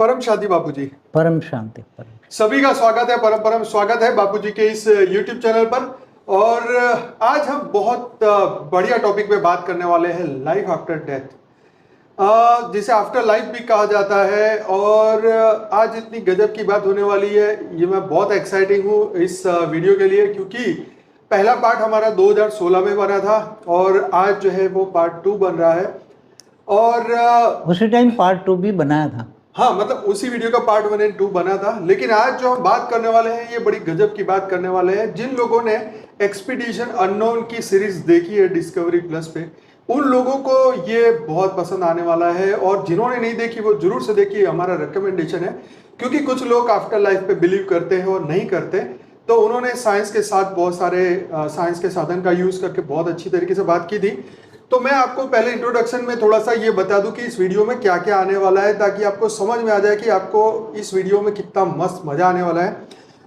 परम शांति बापूजी। परम शांति। परम सभी का स्वागत है, परम परम स्वागत है बापूजी के इस YouTube चैनल पर। और आज हम बहुत बढ़िया टॉपिक पे बात करने वाले हैं, लाइफ आफ्टर डेथ, जिसे आफ्टर लाइफ भी कहा जाता है। और आज इतनी गजब की बात होने वाली है, ये मैं बहुत एक्साइटिंग हूँ इस वीडियो के लिए, क्योंकि पहला पार्ट हमारा 2016 में बना था और आज जो है वो पार्ट 2 बन रहा है। और उसी टाइम पार्ट 2 भी बनाया था। हाँ, मतलब उसी वीडियो का पार्ट 1 और 2 बना था। लेकिन आज जो हम बात करने वाले हैं, ये बड़ी गजब की बात करने वाले हैं। जिन लोगों ने एक्सपीडिशन अननोन की सीरीज देखी है डिस्कवरी प्लस पे, उन लोगों को ये बहुत पसंद आने वाला है। और जिन्होंने नहीं देखी वो जरूर से देखिए, हमारा रिकमेंडेशन है। क्योंकि कुछ लोग आफ्टर लाइफ पे बिलीव करते हैं और नहीं करते, तो उन्होंने साइंस के साथ बहुत सारे साइंस के साधन का यूज करके बहुत अच्छी तरीके से बात की थी। तो मैं आपको पहले इंट्रोडक्शन में थोड़ा सा ये बता दूं कि इस वीडियो में क्या क्या आने वाला है, ताकि आपको समझ में आ जाए कि आपको इस वीडियो में कितना मस्त मजा आने वाला है।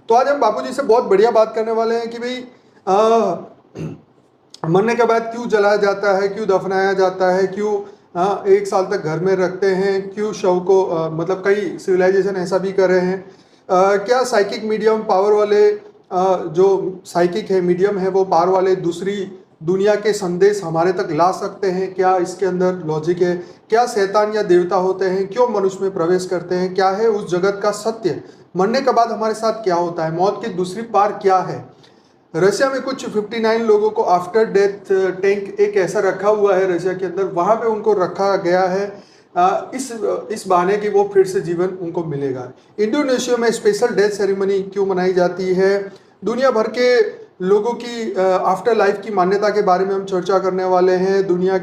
तो आज हम बापूजी से बहुत बढ़िया बात करने वाले हैं कि भाई मरने के बाद क्यों जलाया जाता है, क्यों दफनाया जाता है, क्यों 1 साल तक घर में रखते हैं, क्यों शव को मतलब कई सिविलाइजेशन ऐसा भी कर रहे हैं। क्या साइकिक मीडियम पावर वाले जो साइकिक है, मीडियम है, वो पावर वाले दूसरी दुनिया के संदेश हमारे तक ला सकते हैं? क्या इसके अंदर लॉजिक है? क्या शैतान या देवता होते हैं? क्यों मनुष्य में प्रवेश करते हैं? क्या है उस जगत का सत्य? मरने के बाद हमारे साथ क्या होता है? मौत की दूसरी पार क्या है? रशिया में कुछ 59 लोगों को आफ्टर डेथ टैंक एक ऐसा रखा हुआ है रशिया के अंदर, वहां पे उनको रखा गया है इस बहाने कि वो फिर से जीवन उनको मिलेगा। इंडोनेशिया में स्पेशल डेथ सेरेमनी क्यों मनाई जाती है? दुनिया भर के लोगों की आफ्टर लाइफ की मान्यता के बारे में हम चर्चा करने वाले हैं। दुनिया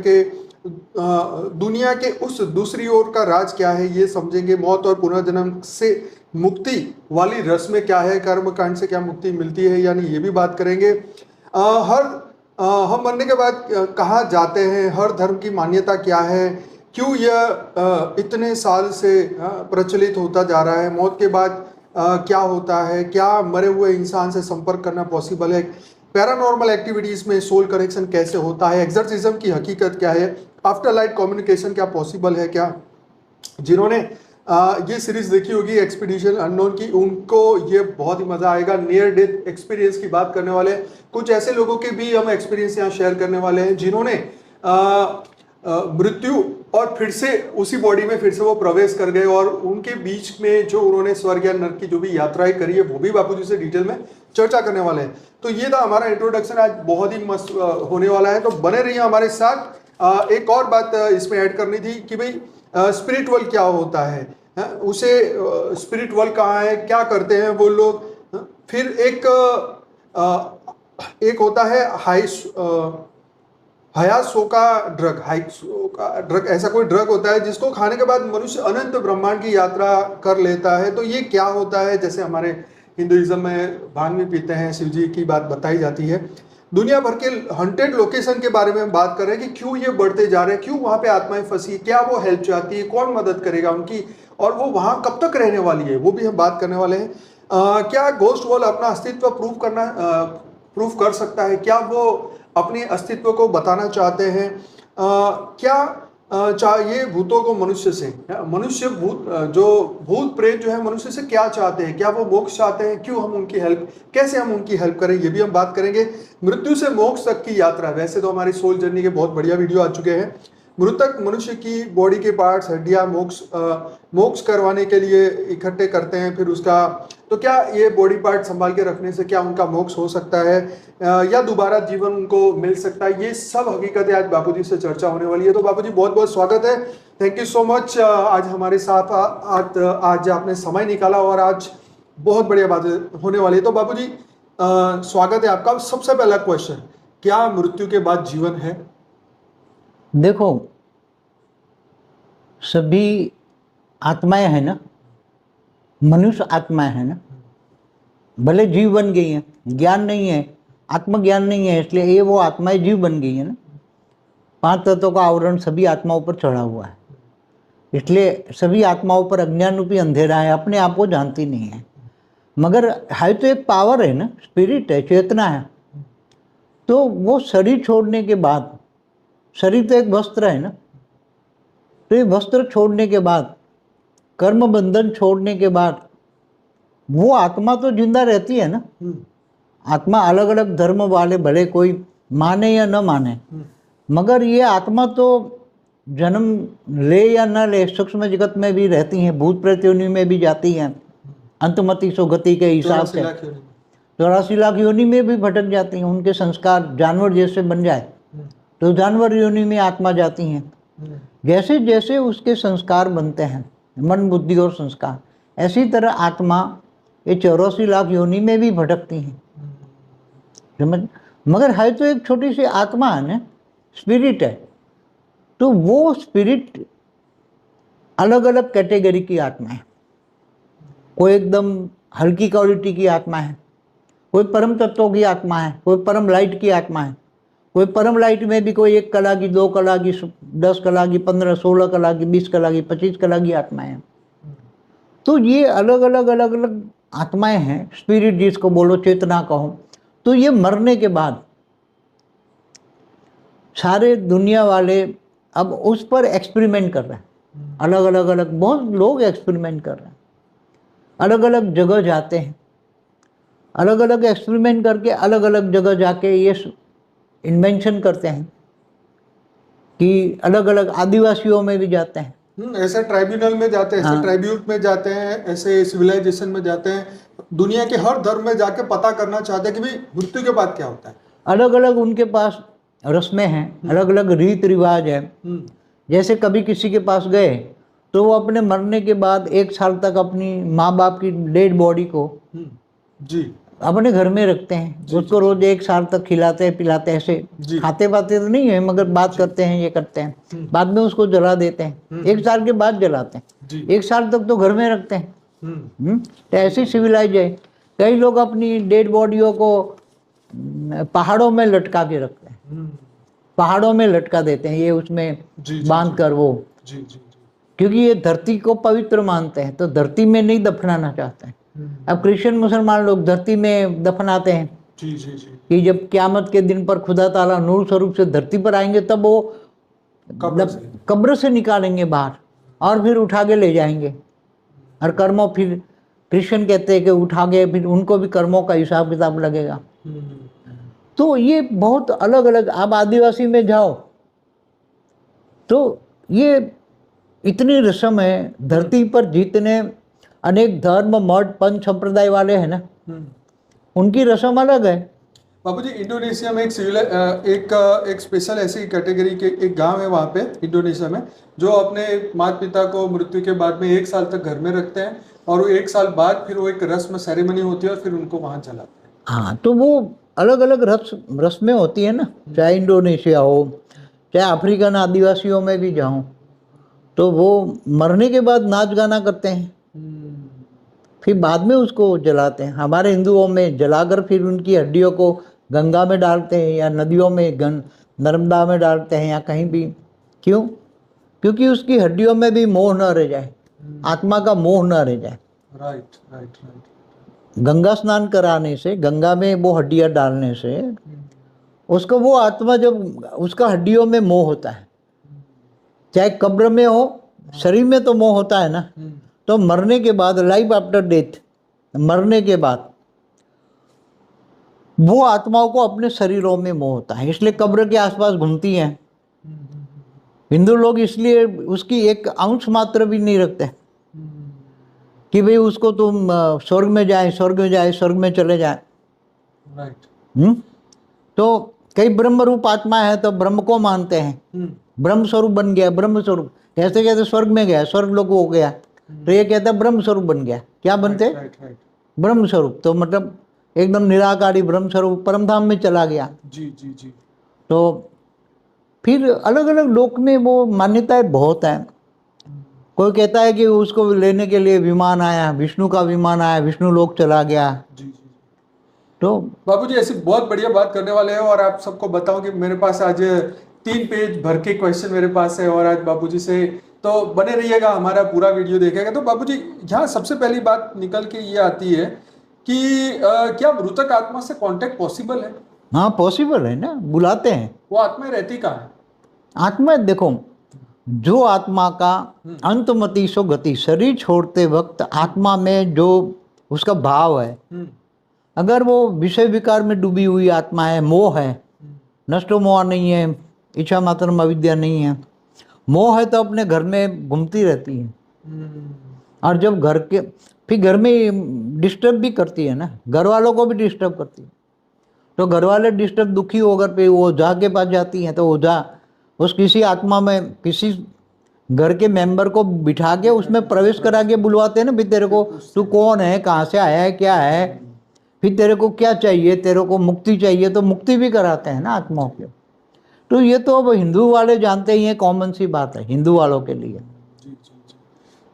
के उस दूसरी ओर का राज क्या है, ये समझेंगे। मौत और पुनर्जन्म से मुक्ति वाली रस्में क्या है, कर्म कांड से क्या मुक्ति मिलती है, यानी ये भी बात करेंगे। हम मरने के बाद कहाँ जाते हैं, हर धर्म की मान्यता क्या है, क्यों यह इतने साल से प्रचलित होता जा रहा है, मौत के बाद क्या होता है, क्या मरे हुए इंसान से संपर्क करना पॉसिबल है, पैरानॉर्मल एक्टिविटीज में सोल कनेक्शन कैसे होता है, एक्सर्सिज्म की हकीकत क्या है, आफ्टर लाइफ कम्युनिकेशन क्या पॉसिबल है क्या? जिन्होंने ये सीरीज देखी होगी एक्सपीडिशन अननोन की, उनको ये बहुत ही मजा आएगा। नियर डेथ एक्सपीरियंस की बात करने वाले हैं। कुछ ऐसे लोगों के भी हम एक्सपीरियंस यहाँ शेयर करने वाले हैं जिन्होंने मृत्यु और फिर से उसी बॉडी में फिर से वो प्रवेश कर गए, और उनके बीच में जो उन्होंने स्वर्ग या नरक की जो भी यात्राएं करी है, वो भी बापूजी से डिटेल में चर्चा करने वाले हैं। तो ये था हमारा इंट्रोडक्शन, आज बहुत ही मस्त होने वाला है, तो बने रहिए हमारे साथ। एक और बात इसमें ऐड करनी थी कि भाई स्पिरिट वर्ल्ड क्या होता है, उसे स्पिरिट वर्ल्ड कहाँ है, क्या करते हैं वो लोग। फिर एक होता है हायासोका ड्रग, ऐसा कोई ड्रग होता है जिसको खाने के बाद मनुष्य अनंत ब्रह्मांड की यात्रा कर लेता है। तो ये क्या होता है? जैसे हमारे हिंदुइज्म में भांग भी पीते हैं, शिव जी की बात बताई जाती है। दुनिया भर के 100 लोकेशन के बारे में हम बात कर रहे हैं कि क्यों ये बढ़ते जा रहे हैं, क्यों वहां पे आत्माएं फंसी, क्या वो हेल्प चाहती है, कौन मदद करेगा उनकी, और वो वहां कब तक रहने वाली है, वो भी हम बात करने वाले हैं। क्या गोस्ट वर्ल्ड अपना अस्तित्व प्रूव कर सकता है? क्या वो अपने अस्तित्व को बताना चाहते हैं? क्या चाहिए भूतों को मनुष्य से? मनुष्य जो भूत प्रेत जो है मनुष्य से क्या चाहते हैं? क्या वो मोक्ष चाहते हैं? क्यों हम उनकी हेल्प, कैसे हम उनकी हेल्प करें, ये भी हम बात करेंगे। मृत्यु से मोक्ष तक की यात्रा, वैसे तो हमारी सोल जर्नी के बहुत बढ़िया वीडियो आ चुके हैं। मृतक मनुष्य की बॉडी के पार्ट्स, हड्डियां मोक्ष करवाने के लिए इकट्ठे करते हैं, फिर उसका तो क्या ये बॉडी पार्ट संभाल के रखने से क्या उनका मोक्ष हो सकता है, या दोबारा जीवन उनको मिल सकता है? ये सब हकीकतें आज बापूजी से चर्चा होने वाली है। तो बापूजी बहुत बहुत स्वागत है, थैंक यू सो मच। आज हमारे साथ आज आपने समय निकाला और आज बहुत बढ़िया बातें होने वाली है। तो बापूजी स्वागत है आपका। सबसे पहला क्वेश्चन, क्या मृत्यु के बाद जीवन है? देखो, सभी आत्माएं हैं ना, मनुष्य आत्माएं हैं ना, भले जीव बन गई हैं, ज्ञान नहीं है, आत्मज्ञान नहीं है, इसलिए ये वो आत्माएं जीव बन गई है ना। 5 तत्वों का आवरण सभी आत्माओं पर चढ़ा हुआ है, इसलिए सभी आत्माओं पर अज्ञान रूपी अंधेरा है, अपने आप को जानती नहीं है। मगर है तो एक पावर है ना, स्पिरिट है, चेतना है। तो वो शरीर छोड़ने के बाद, शरीर तो एक वस्त्र है ना, तो ये वस्त्र छोड़ने के बाद कर्म बंधन छोड़ने के बाद वो आत्मा तो जिंदा रहती है ना। आत्मा अलग अलग धर्म वाले भले कोई माने या न माने, मगर ये आत्मा तो जन्म ले या न ले सूक्ष्म जगत में भी रहती हैं, भूत प्रेत योनि में भी जाती हैं, अंतमति सुगति के हिसाब से 84 लाख योनि में भी भटक जाती हैं। उनके संस्कार जानवर जैसे बन जाए तो जानवर योनि में आत्मा जाती हैं। जैसे जैसे उसके संस्कार बनते हैं, मन बुद्धि और संस्कार, ऐसी तरह आत्मा ये 84 लाख योनि में भी भटकती हैं, समझ। मगर है तो एक छोटी सी आत्मा है ना, स्पिरिट है। तो वो स्पिरिट अलग अलग कैटेगरी की आत्मा है। कोई एकदम हल्की क्वालिटी की आत्मा है, कोई परम तत्वों की आत्मा है, कोई परम लाइट की आत्मा है, कोई परम लाइट में भी कोई 1 कला की, 2 कला की, 10 कला की, 15, 16 कला की, 20 कला की, 25 कला की आत्माएं हैं। तो ये अलग अलग आत्माएं हैं, स्पिरिट जिसको बोलो, चेतना कहो। तो ये मरने के बाद सारे दुनिया वाले अब उस पर एक्सपेरिमेंट कर रहे हैं। अलग अलग बहुत लोग एक्सपेरिमेंट कर रहे हैं, अलग अलग जगह जाते हैं, अलग अलग एक्सपेरिमेंट करके अलग अलग जगह जाके ये इन्वेंशन करते हैं कि अलग अलग आदिवासियों में भी जाते हैं, ऐसे ट्राइब्यूनल में जाते हैं, ऐसे ट्राइब्यूट में जाते हैं, ऐसे सिविलाइजेशन में जाते हैं, दुनिया के हर धर्म में जाके पता करना चाहते हैं कि भाई मृत्यु के बाद क्या होता है। अलग अलग उनके पास रस्में हैं, अलग अलग रीत रिवाज है। जैसे कभी किसी के पास गए तो वो अपने मरने के बाद 1 साल तक अपनी माँ बाप की डेड बॉडी को जी अपने घर में रखते हैं, उसको रोज 1 साल तक खिलाते हैं पिलाते हैं। ऐसे खाते पाते तो नहीं है, मगर बात करते हैं, ये करते हैं, बाद में उसको जला देते हैं। 1 साल के बाद जलाते हैं, 1 साल तक तो घर में रखते हैं। तो ऐसी सिविलाइज है। कई लोग अपनी डेड बॉडियों को पहाड़ों में लटका के रखते हैं, पहाड़ों में लटका देते हैं, ये उसमें बांध कर वो, क्योंकि ये धरती को पवित्र मानते हैं, तो धरती में नहीं दफनाना चाहते हैं। अब क्रिश्चियन मुसलमान लोग धरती में दफनाते हैं कि जब क़यामत के दिन पर खुदा ताला नूर स्वरूप से धरती पर आएंगे तब वो कब्र से निकालेंगे बाहर और फिर उठा के ले जाएंगे। और कर्मों, फिर क्रिश्चियन कहते हैं कि उठा के फिर उनको भी कर्मों का हिसाब किताब लगेगा। तो ये बहुत अलग अलग। आप आदिवासी में जाओ तो ये इतनी रस्म है। धरती पर जितने अनेक धर्म मठ पंच संप्रदाय वाले हैं ना, उनकी रस्म अलग है। बाबूजी, इंडोनेशिया में एक स्पेशल ऐसी कैटेगरी के एक गांव है वहाँ पे इंडोनेशिया में, जो अपने माता पिता को मृत्यु के बाद में 1 साल तक घर में रखते हैं और वो 1 साल बाद फिर वो एक रस्म सेरेमनी होती है और फिर उनको वहाँ जलाते हैं। हाँ, तो वो अलग अलग रस्में होती है ना, चाहे इंडोनेशिया हो, चाहे अफ्रीकन आदिवासियों में भी जाऊँ, तो वो मरने के बाद नाच गाना करते हैं, फिर बाद में उसको जलाते हैं। हमारे हिंदुओं में जलाकर फिर उनकी हड्डियों को गंगा में डालते हैं या नदियों में, नर्मदा में डालते हैं या कहीं भी। क्यों? क्योंकि उसकी हड्डियों में भी मोह न रह जाए, आत्मा का मोह न रह जाए। राइट। गंगा स्नान कराने से, गंगा में वो हड्डियाँ डालने से उसको वो आत्मा, जब उसका हड्डियों में मोह होता है, चाहे कब्र में हो, शरीर में तो मोह होता है ना, तो मरने के बाद, लाइफ आफ्टर डेथ, मरने के बाद वो आत्माओं को अपने शरीरों में मोह होता है, इसलिए कब्र के आसपास घूमती हैं। हिंदू लोग इसलिए उसकी एक अंश मात्र भी नहीं रखते कि भाई उसको तुम स्वर्ग में जाए, स्वर्ग में चले जाए। राइट। तो कई ब्रह्म रूप आत्मा है तो ब्रह्म को मानते हैं, ब्रह्म स्वरूप बन गया, ब्रह्म स्वरूप। कैसे कहते स्वर्ग में गया, स्वर्ग लोग हो गया, तो ये कहता है ब्रह्म स्वरूप बन गया। क्या बनते? ब्रह्म स्वरूप। तो मतलब एकदम निराकारी ब्रह्म स्वरूप परम धाम में चला गया। जी। तो फिर अलग अलग लोक में वो मान्यताएं बहुत हैं। कोई कहता है कि उसको लेने के लिए विमान आया, विष्णु का विमान आया, विष्णु लोक चला गया। जी। तो बाबूजी, ऐसी बहुत बढ़िया बात करने वाले हैं और आप सबको बताऊं कि मेरे पास आज 3 पेज भर के क्वेश्चन मेरे पास है और आज बाबूजी से, तो बने रहिएगा, हमारा पूरा वीडियो देखेगा। तो बाबूजी, यहाँ सबसे पहली बात निकल के ये आती है कि क्या मृतक आत्मा से कांटेक्ट पॉसिबल है? हाँ, पॉसिबल है ना, बुलाते हैं। वो आत्मा रहती कहाँ है? आत्मा देखो, जो आत्मा का अंतमति सो गति, शरीर छोड़ते वक्त आत्मा में जो उसका भाव है, अगर वो विषय विकार में डूबी हुई आत्मा है, मोह है, नष्टो मोह नहीं है, इच्छा मात्र में अविद्या नहीं है, मोह है तो अपने घर में घूमती रहती है। और जब घर के फिर घर में डिस्टर्ब भी करती है ना, घर वालों को भी डिस्टर्ब करती है। तो घर वाले डिस्टर्ब दुखी होकर पे वो ओझा के पास जाती हैं, तो ओझा उस किसी आत्मा में किसी घर के मेंबर को बिठा के उसमें प्रवेश करा के बुलवाते हैं ना, भी तेरे को तू कौन है, कहाँ से आया है, क्या है, फिर तेरे को क्या चाहिए, तेरे को मुक्ति चाहिए, तो मुक्ति भी कराते हैं ना आत्माओं के। तो ये तो अब हिंदू वाले जानते ही हैं, कॉमन सी बात है हिंदू वालों के लिए।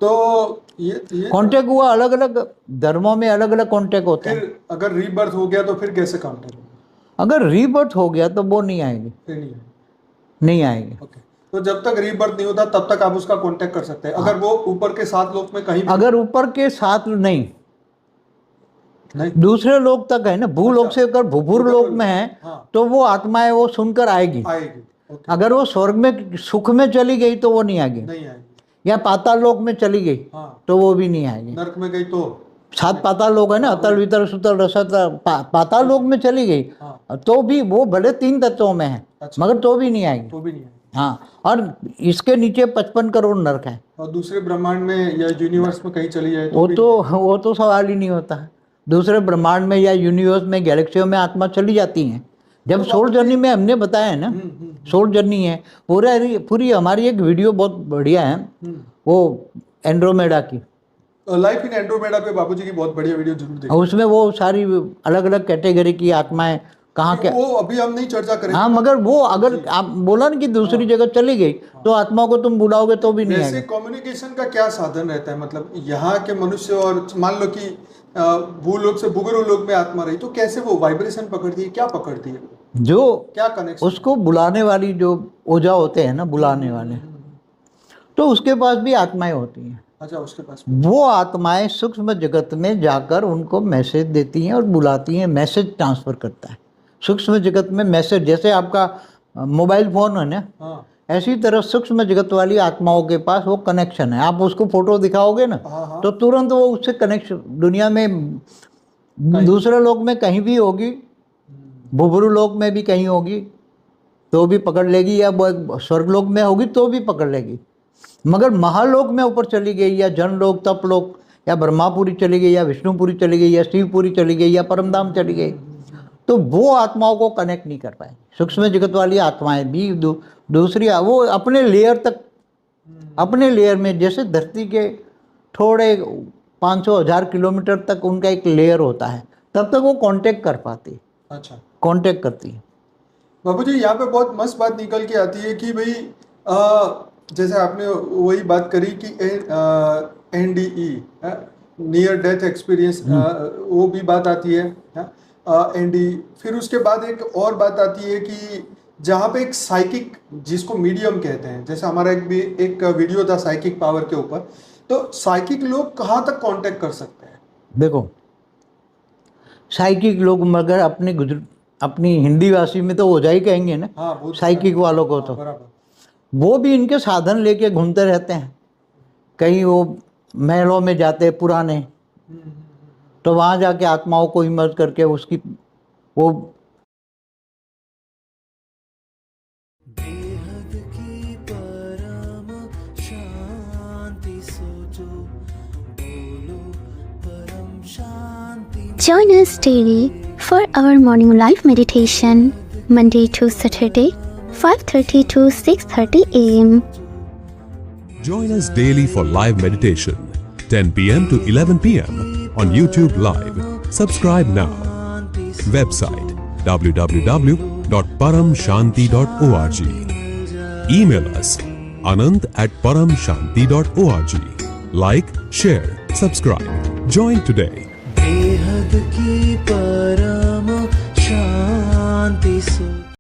तो ये कॉन्टेक्ट हुआ, अलग अलग धर्मों में अलग अलग कॉन्टेक्ट होते हैं। फिर अगर रीबर्थ हो गया तो फिर कैसे काउंटर होगा? अगर रीबर्थ हो गया तो वो नहीं आएगी, फिर नहीं आएगी। नहीं आएगी। ओके, तो जब तक रीबर्थ नहीं होता तब तक आप उसका कांटेक्ट कर सकते हैं। अगर वो ऊपर के 7 लोक में कहीं अगर ऊपर के 7 नहीं, दूसरे लोक तक है ना, भूलोक से अगर भूभुर लोक में है तो वो आत्माएं वो सुनकर आएगी। अगर वो स्वर्ग में सुख में चली गई तो वो नहीं आएगी, या पाताल लोक में चली गई तो वो भी नहीं आएगी। नरक में गई तो 7 पाताल लोक है ना, अतल वितल सुतल रसतल, पाताल लोक में चली गई तो भी वो भले 3 तत्वों में है, मगर तो भी नहीं आएगी। हाँ, और इसके नीचे 55 करोड़ नरक है। और दूसरे ब्रह्मांड में या यूनिवर्स में कहीं चली जाए वो तो सवाल ही नहीं होता। दूसरे ब्रह्मांड में या यूनिवर्स में, गैलेक्सियों में आत्मा चली जाती हैं। जब सोल जर्नी में हमने बताया है ना, सोल जर्नी है पूरी हमारी एक वीडियो बहुत बढ़िया है, वो एंड्रोमेडा की, लाइफ इन एंड्रोमेडा पे बाबूजी की बहुत बढ़िया वीडियो जरूर देखिए। उसमें वो सारी अलग अलग कैटेगरी की आत्माएं कहाँ के, वो अभी हम नहीं चर्चा करेंगे। हाँ, मगर वो अगर आप बोला ना कि दूसरी जगह चली गई तो आत्मा को तुम बुलाओगे तो भी नहीं आएगी। कम्युनिकेशन का क्या साधन रहता है? मतलब यहाँ के मनुष्य और मान लो कि भूलोक से भूगर्भ लोक में आत्मा रही, तो कैसे वो वाइब्रेशन पकड़ती है, क्या पकड़ती है, जो क्या कनेक्शन? उसको बुलाने वाली जो ओझा होते हैं ना, बुलाने वाले, तो उसके पास भी आत्माएं होती हैं। अच्छा, उसके पास वो आत्माएं सूक्ष्म जगत में जाकर उनको मैसेज देती हैं और बुलाती हैं, मैसेज ट्रांसफर करता है सूक्ष्म जगत में। मैसेज जैसे आपका मोबाइल फोन है ना, ऐसी तरह सूक्ष्म जगत वाली आत्माओं के पास वो कनेक्शन है। आप उसको फोटो दिखाओगे ना तो तुरंत वो उससे कनेक्शन, दुनिया में दूसरे लोक में कहीं भी होगी, भूभुरु लोक में भी कहीं होगी तो भी पकड़ लेगी, या स्वर्गलोक में होगी तो भी पकड़ लेगी। मगर महालोक में ऊपर चली गई, या जनलोक, तपलोक, या ब्रह्मापुरी चली गई, या विष्णुपुरी चली गई, या शिवपुरी चली गई, या परमधाम चली गई, तो वो आत्माओं को कनेक्ट नहीं कर पाए। सूक्ष्म जगत वाली आत्माएं भी दूसरी वो अपने लेयर तक, अपने लेयर में, जैसे धरती के थोड़े 500,000 किलोमीटर तक उनका एक लेयर होता है, तब तक वो कांटेक्ट कर पाती है। अच्छा, कांटेक्ट करती है। बाबूजी यहाँ पे बहुत मस्त बात निकल के आती है कि भाई जैसे आपने वही बात करी कि NDE, नियर डेथ एक्सपीरियंस, वो भी बात आती है NDE। फिर उसके बाद एक और बात आती है कि जहाँ पे एक साइकिक, जिसको मीडियम कहते हैं, जैसे हमारा एक वीडियो था साइकिक पावर के ऊपर, तो साइकिक लोग कहाँ तक कांटेक्ट कर सकते हैं? देखो, साइकिक लोग मगर अपनी हिंदी भाषी में तो ओझा ही कहेंगे ना। हाँ, साइकिक वालों को तो वो भी इनके साधन लेके घूमते रहते हैं। कहीं वो महलों में जाते हैं पुराने, तो वहाँ जाके आत्माओं को इमर्ज करके उसकी वो Join us daily for our morning live meditation, Monday to Saturday, 5:30 to 6:30 a.m. Join us daily for live meditation, 10 p.m. to 11 p.m. on YouTube Live. Subscribe now. Website www.paramshanti.org. Email us anant@paramshanti.org. Like, share, subscribe. Join today. बेहद की परम शांति सो